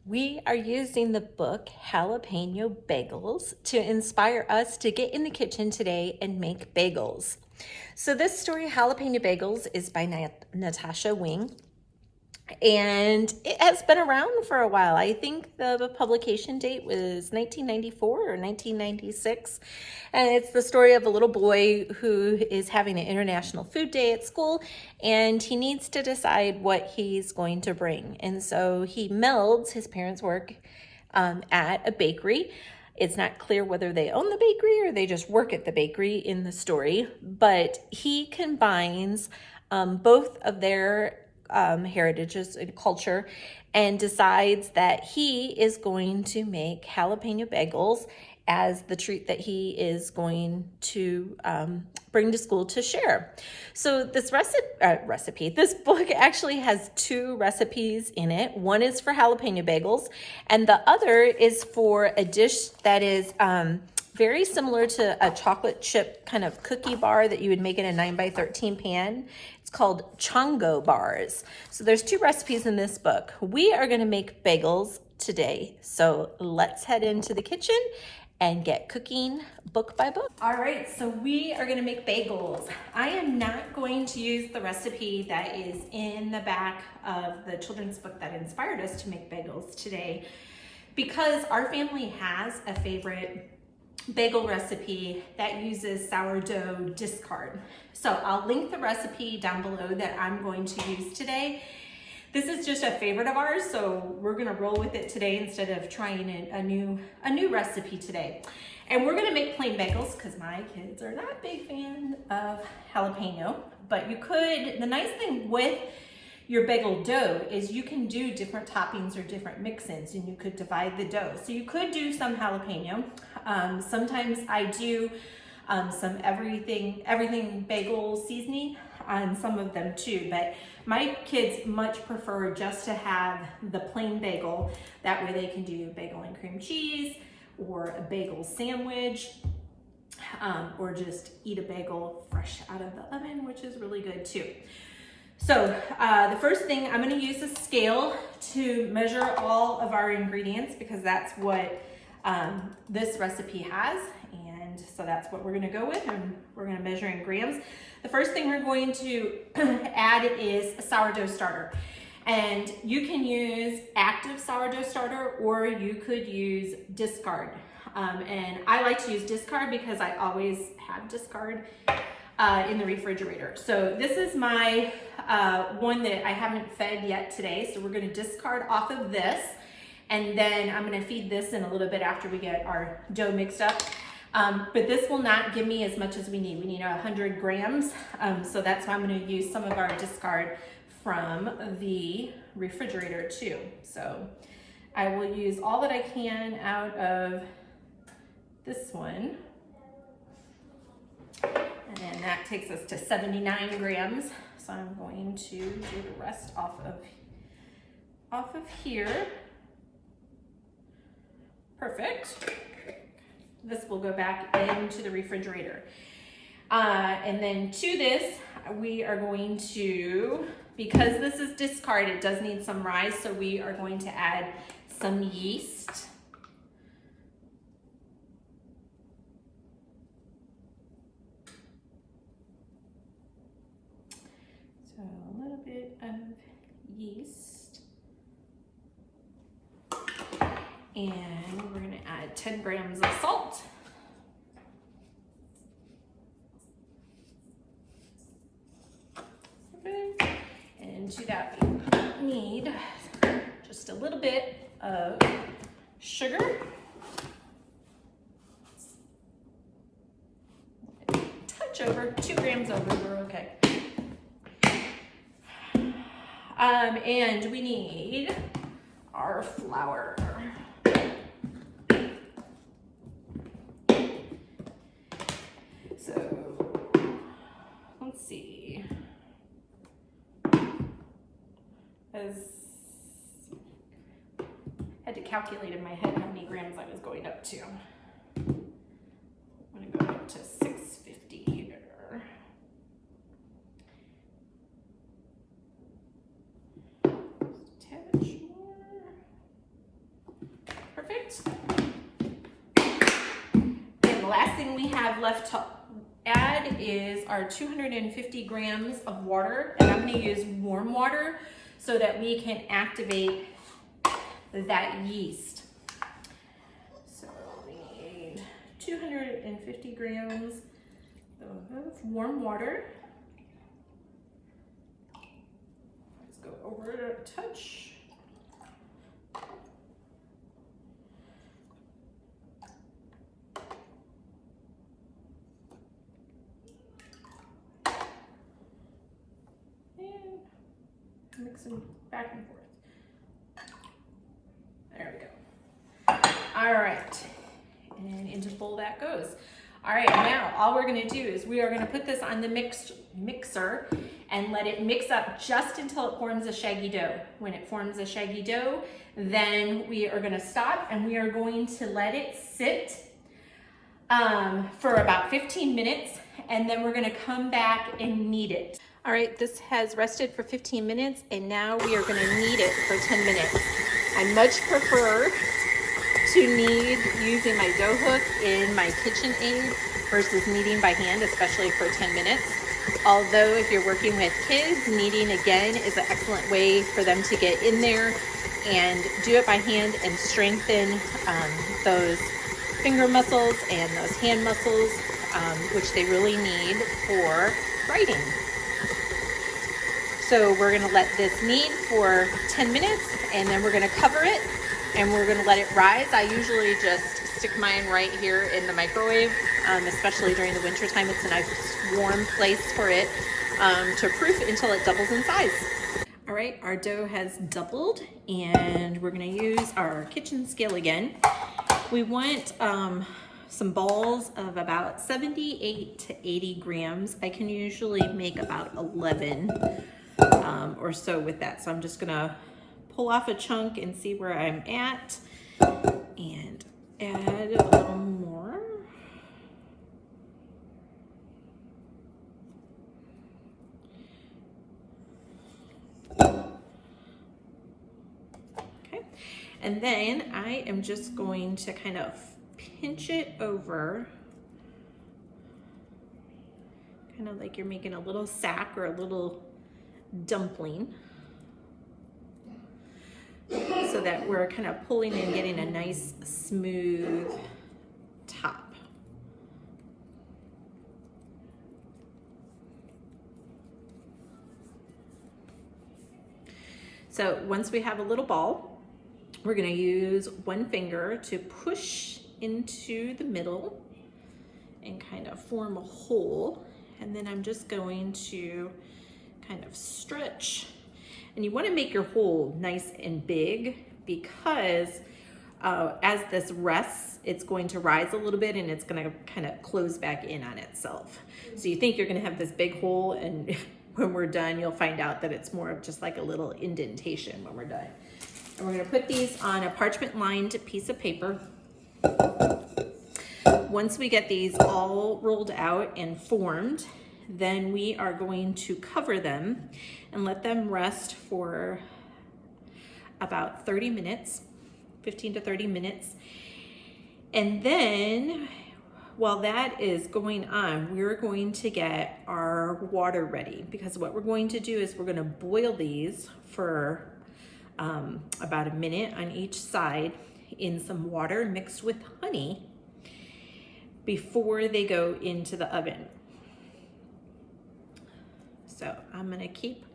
We are using the book Jalapeno Bagels to inspire us to get in the kitchen today and make bagels. So, this story, Jalapeno Bagels, is by Natasha Wing, and it has been around for a while. I think the publication date was 1994 or 1996. And it's the story of a little boy who is having an international food day at school, and he needs to decide what he's going to bring. And so he melds his parents' work at a bakery. It's not clear whether they own the bakery or they just work at the bakery in the story, but he combines both of their heritages and culture and decides that he is going to make jalapeno bagels as the treat that he is going to bring to school to share. So this this book actually has two recipes in it. One is for jalapeno bagels, and the other is for a dish that is very similar to a chocolate chip kind of cookie bar that you would make in a 9x13 pan. It's called chongo bars. So there's two recipes in this book. We are going to make bagels today. So let's head into the kitchen and get cooking book by book. All right, so we are gonna make bagels. I am not going to use the recipe that is in the back of the children's book that inspired us to make bagels today, because our family has a favorite bagel recipe that uses sourdough discard. So I'll link the recipe down below that I'm going to use today. This is just a favorite of ours, so we're gonna roll with it today instead of trying a new recipe today. And we're gonna make plain bagels because my kids are not a big fan of jalapeno, but you could, the nice thing with your bagel dough is you can do different toppings or different mix-ins, and you could divide the dough. So you could do some jalapeno. Sometimes I do some everything bagel seasoning on some of them too, but my kids much prefer just to have the plain bagel. That way they can do bagel and cream cheese or a bagel sandwich, or just eat a bagel fresh out of the oven, which is really good too. So the first thing, I'm going to use a scale to measure all of our ingredients because that's what this recipe has. And so that's what we're going to go with, and we're going to measure in grams. The first thing we're going to add is a sourdough starter. And you can use active sourdough starter or you could use discard. And I like to use discard because I always have discard in the refrigerator. So this is my one that I haven't fed yet today. So we're going to discard off of this. And then I'm going to feed this in a little bit after we get our dough mixed up. But this will not give me as much as we need. We need 100 grams. So that's why I'm going to use some of our discard from the refrigerator too. So I will use all that I can out of this one. And then that takes us to 79 grams. So I'm going to do the rest off of here. Perfect. This will go back into the refrigerator. And then to this, we are going to, because this is discard, it does need some rise, so we are going to add some yeast. So a little bit of yeast. And we're going to add 10 grams of salt. Okay. And to that we need just a little bit of sugar. Touch over, 2 grams over, we're okay. And we need our flour. So let's see. I had to calculate in my head how many grams I was going up to. I'm going to go up to 650 here. Just a touch more. right. And the last thing we have left to add is our 250 grams of water, and I'm going to use warm water so that we can activate that yeast. So we need 250 grams of warm water. Let's go over a touch. Mix them back and forth. There we go. All right, and into the bowl that goes. All right, now all we're gonna do is we are gonna put this on the mixer and let it mix up just until it forms a shaggy dough. When it forms a shaggy dough, then we are gonna stop and we are going to let it sit for about 15 minutes, and then we're gonna come back and knead it. All right, this has rested for 15 minutes, and now we are gonna knead it for 10 minutes. I much prefer to knead using my dough hook in my KitchenAid versus kneading by hand, especially for 10 minutes. Although if you're working with kids, kneading again is an excellent way for them to get in there and do it by hand and strengthen those finger muscles and those hand muscles, which they really need for writing. So we're gonna let this knead for 10 minutes, and then we're gonna cover it and we're gonna let it rise. I usually just stick mine right here in the microwave, especially during the winter time. It's a nice warm place for it to proof until it doubles in size. All right, our dough has doubled, and we're gonna use our kitchen scale again. We want some balls of about 78 to 80 grams. I can usually make about 11 or so with that. So I'm just gonna pull off a chunk and see where I'm at and add a little more. Okay, and then I am just going to kind of pinch it over, kind of like you're making a little sack or a little dumpling, so that we're kind of pulling and getting a nice smooth top. So once we have a little ball, we're going to use one finger to push into the middle and kind of form a hole, and then I'm just going to kind of stretch. And you want to make your hole nice and big, because as this rests, it's going to rise a little bit and it's going to kind of close back in on itself. So you think you're going to have this big hole, and when we're done, you'll find out that it's more of just like a little indentation when we're done. And we're going to put these on a parchment lined piece of paper. Once we get these all rolled out and formed, then we are going to cover them and let them rest for about 30 minutes, 15 to 30 minutes. And then while that is going on, we're going to get our water ready, because what we're going to do is we're going to boil these for about a minute on each side in some water mixed with honey before they go into the oven. So I'm gonna keep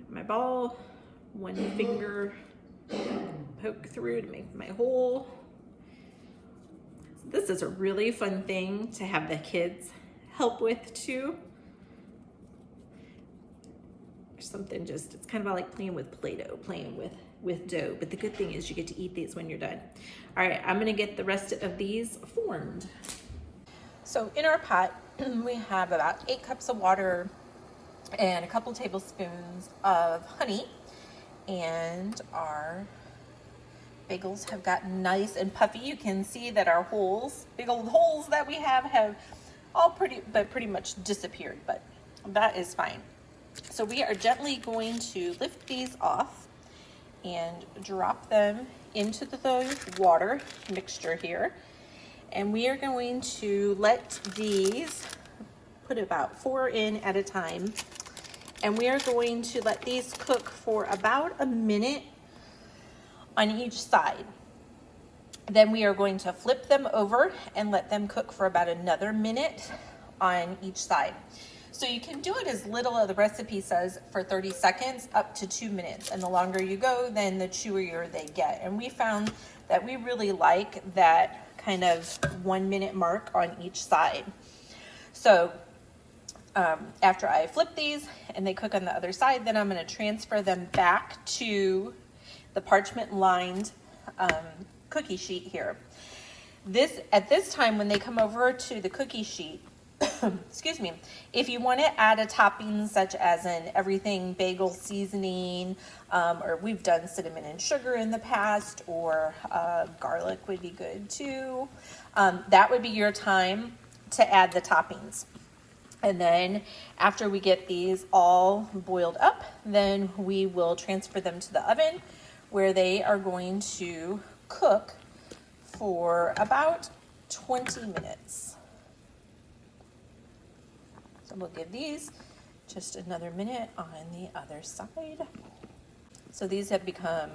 my ball, one finger poke through to make my hole. This is a really fun thing to have the kids help with too. Something just, it's kind of like playing with Play-Doh, playing with dough. But the good thing is you get to eat these when you're done. All right, I'm gonna get the rest of these formed. So in our pot, we have about 8 cups of water and a couple tablespoons of honey, and our bagels have gotten nice and puffy. You can see that our holes, big old holes that we have all pretty much disappeared, but that is fine. So we are gently going to lift these off and drop them into the water mixture here. And we are going to let these, put about 4 in at a time. And we are going to let these cook for about a minute on each side. Then we are going to flip them over and let them cook for about another minute on each side. So you can do it as little as the recipe says for 30 seconds up to 2 minutes. And the longer you go, then the chewier they get. And we found that we really like that kind of 1 minute mark on each side. So after I flip these and they cook on the other side, then I'm going to transfer them back to the parchment lined cookie sheet here. At this time, when they come over to the cookie sheet, excuse me, if you want to add a topping such as an everything bagel seasoning, or we've done cinnamon and sugar in the past, or garlic would be good too, that would be your time to add the toppings. And then after we get these all boiled up, then we will transfer them to the oven where they are going to cook for about 20 minutes. So we'll give these just another minute on the other side. So these have become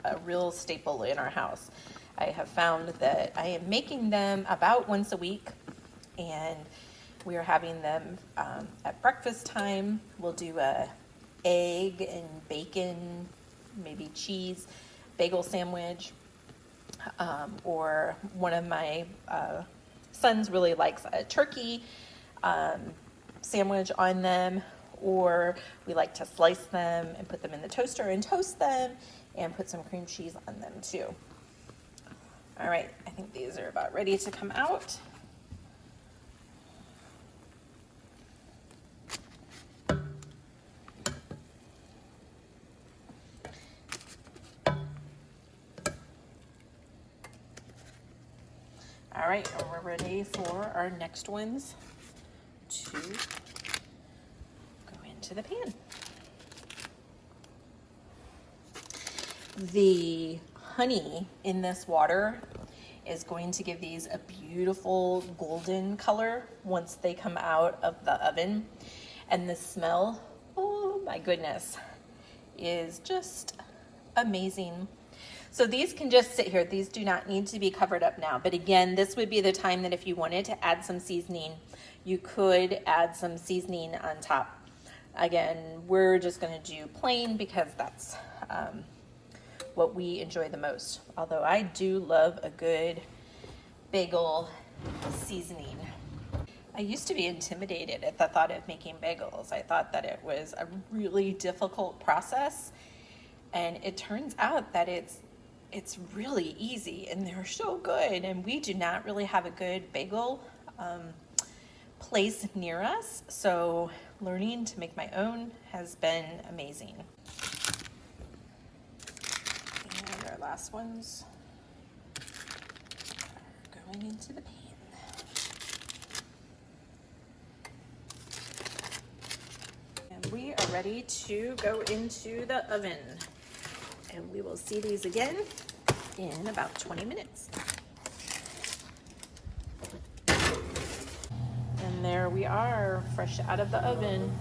a real staple in our house. I have found that I am making them about once a week, and we are having them at breakfast time. We'll do a egg and bacon, maybe cheese, bagel sandwich, or one of my sons really likes a turkey sandwich on them, or we like to slice them and put them in the toaster and toast them and put some cream cheese on them too. All right, I think these are about ready to come out. All right, we're ready for our next ones to go into the pan. The honey in this water is going to give these a beautiful golden color once they come out of the oven. And the smell, oh my goodness, is just amazing. So these can just sit here. These do not need to be covered up now. But again, this would be the time that if you wanted to add some seasoning, you could add some seasoning on top. Again, we're just going to do plain because that's what we enjoy the most. Although I do love a good bagel seasoning. I used to be intimidated at the thought of making bagels. I thought that it was a really difficult process. And it turns out that it's really easy and they're so good. And we do not really have a good bagel place near us. So learning to make my own has been amazing. And our last ones are going into the pan. And we are ready to go into the oven. And we will see these again in about 20 minutes. And there we are, fresh out of the oven.